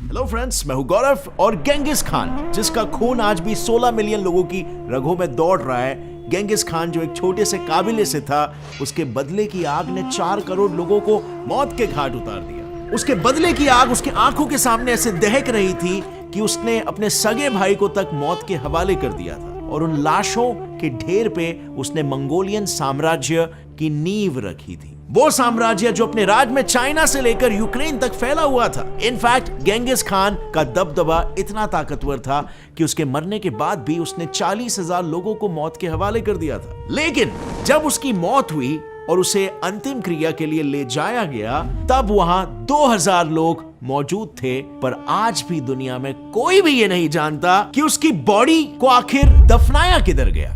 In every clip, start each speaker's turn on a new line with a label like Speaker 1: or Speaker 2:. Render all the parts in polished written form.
Speaker 1: Hello friends, मैं हूं गौरव और गेंगिस खान, जिसका खून आज भी 16 मिलियन लोगों की रगों में दौड़ रहा है। गेंगिस खान जो एक छोटे से काबिले से था, उसके बदले की आग ने 4 करोड़ लोगों को मौत के घाट उतार दिया। उसके बदले की आग उसके आंखों के सामने ऐसे दहक रही थी कि उसने अपने सगे भाई को तक मौत के हवाले कर दिया था, और उन लाशों के ढेर पे उसने मंगोलियन साम्राज्य की नींव रखी थी। वो साम्राज्य जो अपने राज में चाइना से लेकर यूक्रेन तक फैला हुआ था। इनफैक्ट गेंगिस खान का दबदबा इतना ताकतवर था कि उसके मरने के बाद भी उसने 40,000 लोगों को मौत के हवाले कर दिया था। लेकिन जब उसकी मौत हुई और उसे अंतिम क्रिया के लिए ले जाया गया, तब वहां 2000 लोग मौजूद थे। पर आज भी दुनिया में कोई भी ये नहीं जानता कि उसकी बॉडी को आखिर दफनाया किधर गया।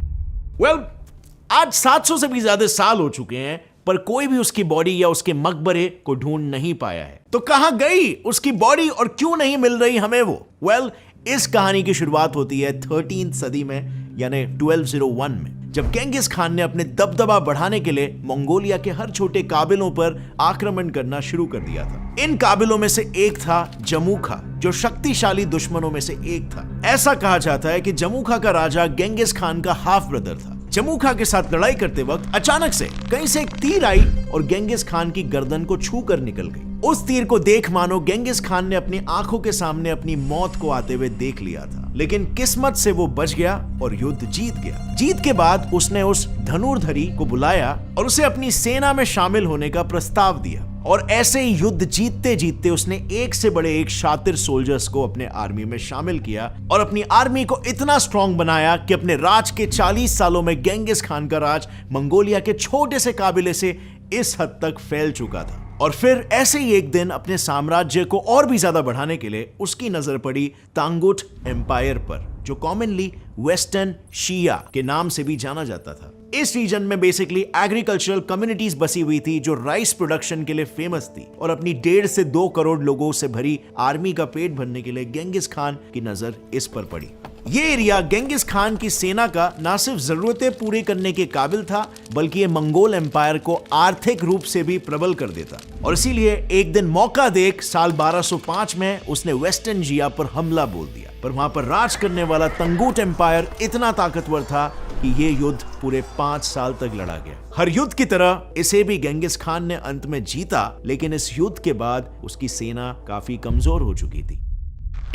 Speaker 1: आज 700 से भी ज्यादा साल हो चुके हैं, पर कोई भी उसकी बॉडी या उसके मकबरे को ढूंढ नहीं पाया है। तो कहां गई उसकी बॉडी और क्यों नहीं मिल रही हमें वो? इस कहानी की शुरुआत होती है 13वीं सदी में, यानी 1201 में, जब गेंगिस खान ने अपने दबदबा बढ़ाने के लिए मंगोलिया के हर छोटे काबिलों पर आक्रमण करना शुरू कर दिया था। इन काबिलों में से एक था जमुखा, जो शक्तिशाली दुश्मनों में से एक था। ऐसा कहा जाता है कि जमुखा का राजा गेंगिस खान का हाफ ब्रदर था। जमुखा के साथ लड़ाई करते वक्त अचानक से कहीं से एक तीर आई और गेंगिस खान की गर्दन को छू कर निकल गई। उस तीर को देख मानो गेंगिस खान ने अपनी आंखों के सामने अपनी मौत को आते हुए देख लिया था। लेकिन किस्मत से वो बच गया और युद्ध जीत गया। जीत के बाद उसने उस धनुर्धरी को बुलाया और उसे अपनी सेना में शामिल होने का प्रस्ताव दिया। और ऐसे ही युद्ध जीतते जीतते उसने एक से बड़े एक शातिर सोल्जर्स को अपने आर्मी में शामिल किया और अपनी आर्मी को इतना स्ट्रांग बनाया कि अपने राज के 40 सालों में गेंगिस खान का राज मंगोलिया के छोटे से काबिले से इस हद तक फैल चुका था। और फिर ऐसे ही एक दिन अपने साम्राज्य को और भी ज्यादा बढ़ाने के लिए उसकी नजर पड़ी तांगुट एम्पायर पर, जो कॉमनली वेस्टर्न शिया के नाम से भी जाना जाता था। इस रीजन में बेसिकली एग्रीकल्चरल कम्युनिटीज बसी हुई थी, जो राइस प्रोडक्शन के लिए फेमस थी, और अपनी 1.5 से 2 करोड़ लोगों से भरी आर्मी का पेट भरने के लिए गेंगिस खान की नजर इस पर पड़ी। ये एरिया गेंगिस खान की सेना का न सिर्फ जरूरतें पूरी करने के काबिल था, बल्कि ये मंगोल एम्पायर को आर्थिक रूप से भी प्रबल कर देता। और इसीलिए एक दिन मौका देख साल 1205 में उसने वेस्टर्न जिया पर हमला बोल दिया। पर वहां पर राज करने वाला तंगुट एम्पायर इतना ताकतवर था कि ये युद्ध पूरे 5 साल तक लड़ा गया। हर युद्ध की तरह इसे भी गेंगिस खान ने अंत में जीता, लेकिन इस युद्ध के बाद उसकी सेना काफी कमजोर हो चुकी थी।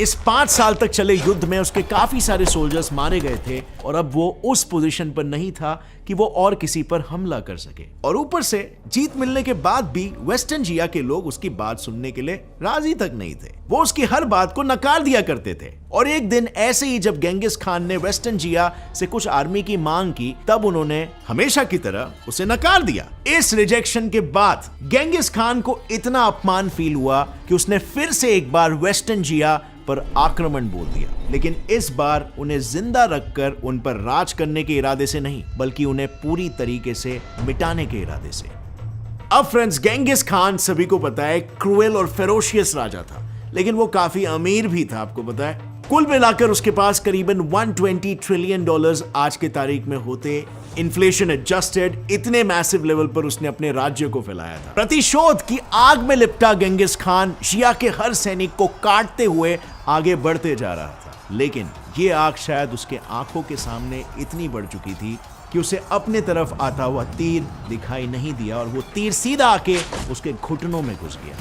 Speaker 1: इस 5 साल तक चले युद्ध में उसके काफी सारे सोल्जर्स मारे गए थे, और अब वो उस पोजीशन पर नहीं था कि वो और किसी पर हमला कर सके। और ऊपर से जीत मिलने के बाद भी वेस्टर्न जिया के लोग उसकी बात सुनने के लिए राजी तक नहीं थे। वो उसकी हर बात को नकार दिया करते थे। और एक दिन ऐसे ही जब गेंगिस खान ने वेस्टर्न जिया से कुछ आर्मी की मांग की, तब उन्होंने हमेशा की तरह उसे नकार दिया। इस रिजेक्शन के बाद गेंगिस खान को इतना अपमान फील हुआ कि उसने फिर से एक बार वेस्टर्न जिया पर आक्रमण बोल दिया, लेकिन इस बार उन्हें जिंदा रखकर उन पर राज करने के इरादे से नहीं, बल्कि उन्हें पूरी तरीके से मिटाने के इरादे से। अब फ्रेंड्स, गेंगिस खान सभी को पता है क्रूएल और फेरोशियस राजा था, लेकिन वो काफी अमीर भी था। आपको पता है कुल मिलाकर उसके पास करीबन $120 ट्रिलियन आज के तारीख में होते। इन्फ्लेशन एडजस्टेड इतने मैसिव लेवल पर उसने अपने राज्य को फैलाया था। प्रतिशोध की आग में लिपटा गेंगिस खान शिया के हर सैनिक को काटते हुए आगे बढ़ते जा रहा था, लेकिन ये आग शायद उसके आंखों के सामने इतनी बढ़ चुकी थी कि उसे अपने तरफ आता हुआ तीर दिखाई नहीं दिया, और वो तीर सीधा आके उसके घुटनों में घुस गया।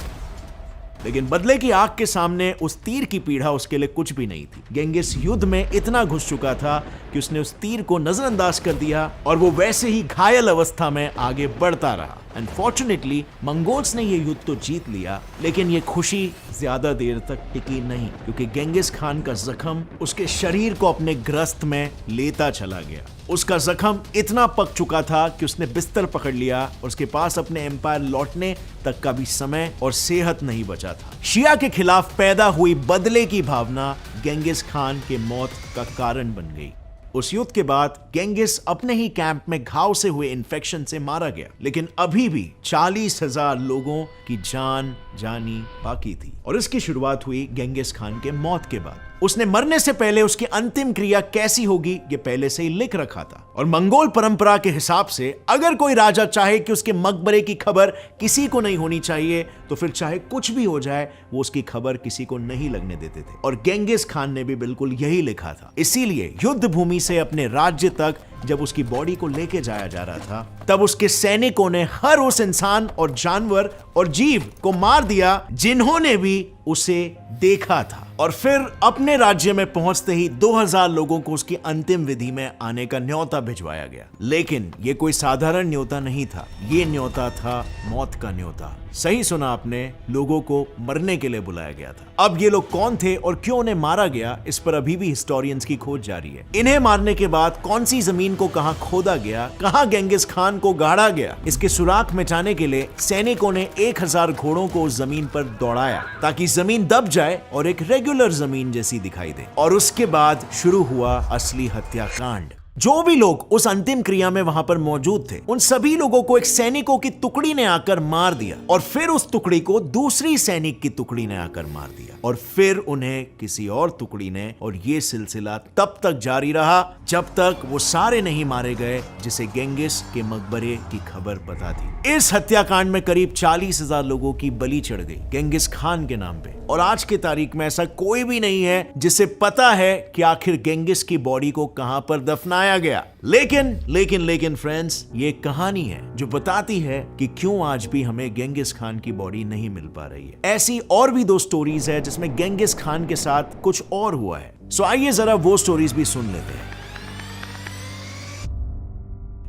Speaker 1: लेकिन बदले की आग के सामने उस तीर की पीड़ा उसके लिए कुछ भी नहीं थी। गेंगिस युद्ध में इतना घुस चुका था कि उसने उस तीर को नजरअंदाज कर दिया, और वो वैसे ही घायल अवस्था में आगे बढ़ता रहा। अनफॉर्चुनेटली मंगोल्स ने ये युद्ध तो जीत लिया, लेकिन ये खुशी ज्यादा देर तक टिकी नहीं, क्योंकि गेंगिस खान का जख्म उसके शरीर को अपने ग्रस्त में लेता चला गया। उसका जख्म इतना पक चुका था कि उसने बिस्तर पकड़ लिया, और उसके पास अपने एम्पायर लौटने तक का भी समय और सेहत नहीं बचा था। शिया के खिलाफ पैदा हुई बदले की भावना गेंगिस खान के मौत का कारण बन गई। उस युद्ध के बाद गेंगिस अपने ही कैंप में घाव से हुए इन्फेक्शन से मारा गया, लेकिन अभी भी 40,000 लोगों की जान जानी बाकी थी। और इसकी शुरुआत हुई गेंगिस खान के मौत के बाद। उसने मरने से पहले उसकी अंतिम क्रिया कैसी होगी ये पहले से ही लिख रखा था। और मंगोल परंपरा के हिसाब से अगर कोई राजा चाहे कि उसके मकबरे की खबर किसी को नहीं होनी चाहिए तो फिर चाहे कुछ भी हो जाए वो उसकी खबर किसी को नहीं लगने देते थे। और गेंगिस खान ने भी बिल्कुल यही लिखा था। इसीलिए युद्ध भूमि से अपने राज्य तक जब उसकी बॉडी को लेके जाया जा रहा था तब उसके सैनिकों ने हर उस इंसान और जानवर और जीव को मार दिया जिन्होंने भी उसे देखा था। और फिर अपने राज्य में पहुंचते ही 2000 लोगों को उसकी अंतिम विधि में आने का न्योता भिजवाया गया। लेकिन यह कोई साधारण न्योता नहीं था, ये न्योता था मौत का न्योता। सही सुना आपने, लोगों को मरने के लिए बुलाया गया था। अब ये लोग कौन थे और क्यों उन्हें मारा गया, इस पर अभी भी हिस्टोरियंस की खोज जारी है। इन्हें मारने के बाद कौन सी जमीन को कहां खोदा गया, कहां गेंगिस खान को गाड़ा गया, इसके सुराग मिटाने के लिए सैनिकों ने 1000 घोड़ों को उस जमीन पर दौड़ाया ताकि जमीन दब जाए और एक रेगुलर जमीन जैसी दिखाई दे। और उसके बाद शुरू हुआ असली हत्याकांड। जो भी लोग उस अंतिम क्रिया में वहां पर मौजूद थे उन सभी लोगों को एक सैनिकों की टुकड़ी ने आकर मार दिया और फिर उस टुकड़ी को दूसरी सैनिक की टुकड़ी ने आकर मार दिया और फिर उन्हें किसी और टुकड़ी ने, और ये सिलसिला तब तक जारी रहा जब तक वो सारे नहीं मारे गए जिसे गेंगिस के मकबरे की खबर पता थी। इस हत्याकांड में करीब 40,000 लोगों की बलि चढ़ गई गेंगिस खान के नाम पे। और आज की तारीख में ऐसा कोई भी नहीं है जिसे पता है कि आखिर गेंगिस की बॉडी को कहां पर दफनाया गया। लेकिन फ्रेंड्स, ये कहानी है जो बताती है कि क्यों आज भी हमें गेंगिस खान की बॉडी नहीं मिल पा रही है। ऐसी और भी 2 स्टोरीज है जिसमें गेंगिस खान के साथ कुछ और हुआ है। सो आइए जरा वो स्टोरीज भी सुन लेते हैं।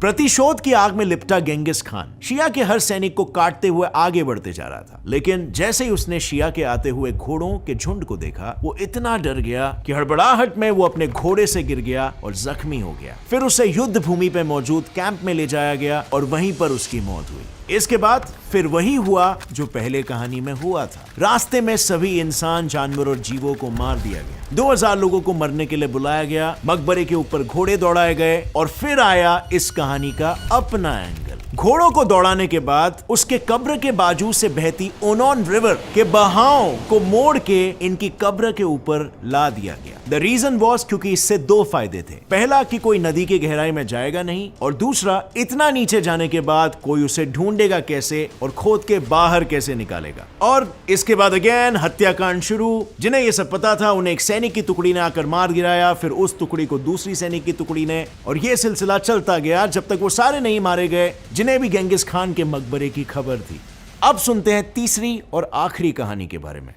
Speaker 1: प्रतिशोध की आग में लिपटा गेंगिस खान शिया के हर सैनिक को काटते हुए आगे बढ़ते जा रहा था। लेकिन जैसे ही उसने शिया के आते हुए घोड़ों के झुंड को देखा वो इतना डर गया कि हड़बड़ाहट में वो अपने घोड़े से गिर गया और जख्मी हो गया। फिर उसे युद्ध भूमि पे मौजूद कैंप में ले जाया गया और वहीं पर उसकी मौत हुई। इसके बाद फिर वही हुआ जो पहले कहानी में हुआ था। रास्ते में सभी इंसान, जानवर और जीवों को मार दिया गया। 2000 लोगों को मरने के लिए बुलाया गया, मकबरे के ऊपर घोड़े दौड़ाए गए और फिर आया इस कहानी का अपना एंगल। घोड़ों को दौड़ाने के बाद उसके कब्र के बाजू से बहती ओनोन रिवर के बहाव को मोड़ के इनकी कब्र के ऊपर ला दिया गया। द रीजन वॉज क्योंकि इससे 2 फायदे थे। पहला कि कोई नदी की गहराई में जाएगा नहीं, और दूसरा इतना नीचे जाने के बाद कोई उसे ढूंढेगा कैसे और खोद के बाहर कैसे निकालेगा। और इसके बाद अगेन हत्याकांड शुरू। जिन्हें यह सब पता था उन्हें एक सैनिक की टुकड़ी ने आकर मार गिराया, फिर उस टुकड़ी को दूसरी सैनिक की टुकड़ी ने, और यह सिलसिला चलता गया जब तक वो सारे नहीं मारे गए जिन्हें भी गेंगिस खान के मकबरे की खबर थी। अब सुनते हैं तीसरी और आखिरी कहानी के बारे में।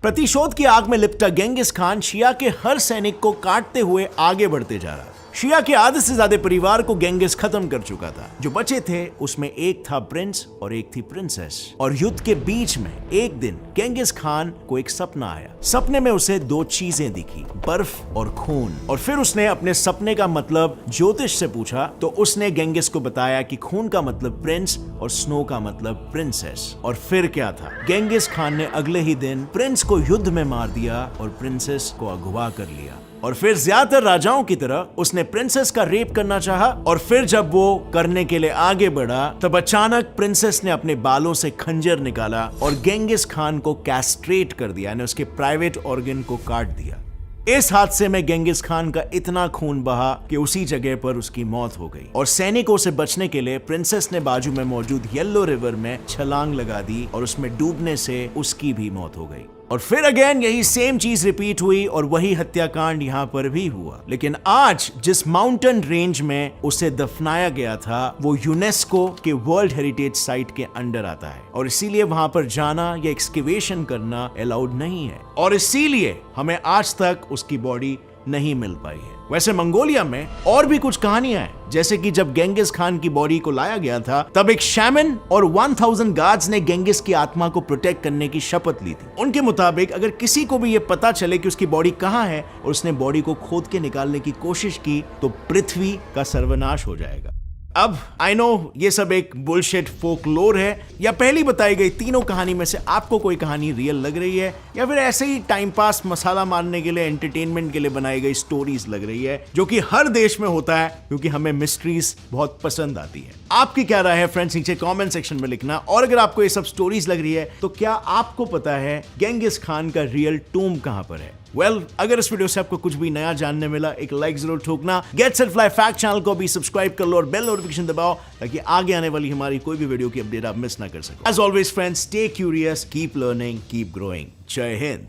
Speaker 1: प्रतिशोध की आग में लिपटा गेंगिस खान शिया के हर सैनिक को काटते हुए आगे बढ़ते जा रहा था। शिया के आधे से ज्यादा परिवार को गेंगिस खत्म कर चुका था। जो बचे थे उसमें एक था प्रिंस और एक थी प्रिंसेस। और युद्ध के बीच में एक दिन गेंगिस खान को एक सपना आया। सपने में उसे 2 चीजें दिखी, बर्फ और खून। और फिर उसने अपने सपने का मतलब ज्योतिष से पूछा तो उसने गेंगिस को बताया कि खून का मतलब प्रिंस और स्नो का मतलब प्रिंसेस। और फिर क्या था, गेंगिस खान ने अगले ही दिन प्रिंस को युद्ध में मार दिया और प्रिंसेस को अगवा कर लिया। और फिर ज्यादातर राजाओं की तरह उसने प्रिंसेस का रेप करना चाहा। और फिर जब वो करने के लिए आगे बढ़ा तब अचानक प्रिंसेस ने अपने बालों से खंजर निकाला और गेंगिस खान को कैस्ट्रेट कर दिया, यानी उसके प्राइवेट ऑर्गन को काट दिया। इस हादसे में गेंगिस खान का इतना खून बहा कि उसी जगह पर उसकी मौत हो गई। और सैनिकों से बचने के लिए प्रिंसेस ने बाजू में मौजूद येलो रिवर में छलांग लगा दी और उसमें डूबने से उसकी भी मौत हो गई। और फिर अगेन यही सेम चीज रिपीट हुई और वही हत्याकांड यहाँ पर भी हुआ। लेकिन आज जिस माउंटेन रेंज में उसे दफनाया गया था वो यूनेस्को के वर्ल्ड हेरिटेज साइट के अंडर आता है और इसीलिए वहां पर जाना या एक्सकेवेशन करना अलाउड नहीं है और इसीलिए हमें आज तक उसकी बॉडी नहीं मिल पाई है। वैसे मंगोलिया में और भी कुछ कहानियां हैं, जैसे कि जब गेंगिस खान की बॉडी को लाया गया था तब एक शैमन और 1000 गार्ड्स ने गेंगिस की आत्मा को प्रोटेक्ट करने की शपथ ली थी। उनके मुताबिक अगर किसी को भी ये पता चले कि उसकी बॉडी कहां है और उसने बॉडी को खोद के निकालने की कोशिश की तो पृथ्वी का सर्वनाश हो जाएगा। अब आई नो ये सब एक बुलशिट फोकलोर है, या पहली बताई गई तीनों कहानी में से आपको कोई कहानी रियल लग रही है, या फिर ऐसे ही टाइम पास मसाला मारने के लिए, एंटरटेनमेंट के लिए बनाई गई स्टोरीज लग रही है, जो कि हर देश में होता है क्योंकि हमें मिस्ट्रीज बहुत पसंद आती है। आपकी क्या राय है फ्रेंड्स, नीचे कमेंट सेक्शन में लिखना। और अगर आपको ये सब स्टोरीज लग रही है तो क्या आपको पता है गेंगिस खान का रियल टूम कहां पर है? अगर इस वीडियो से आपको कुछ भी नया जानने मिला, एक लाइक जरूर ठोकना। Get set fly fact channel को भी सब्सक्राइब कर लो और बेल नोटिफिकेशन दबाओ ताकि आगे आने वाली हमारी कोई भी वीडियो की अपडेट आप मिस ना कर सको। As always friends, stay curious, keep learning, keep growing. जय हिंद।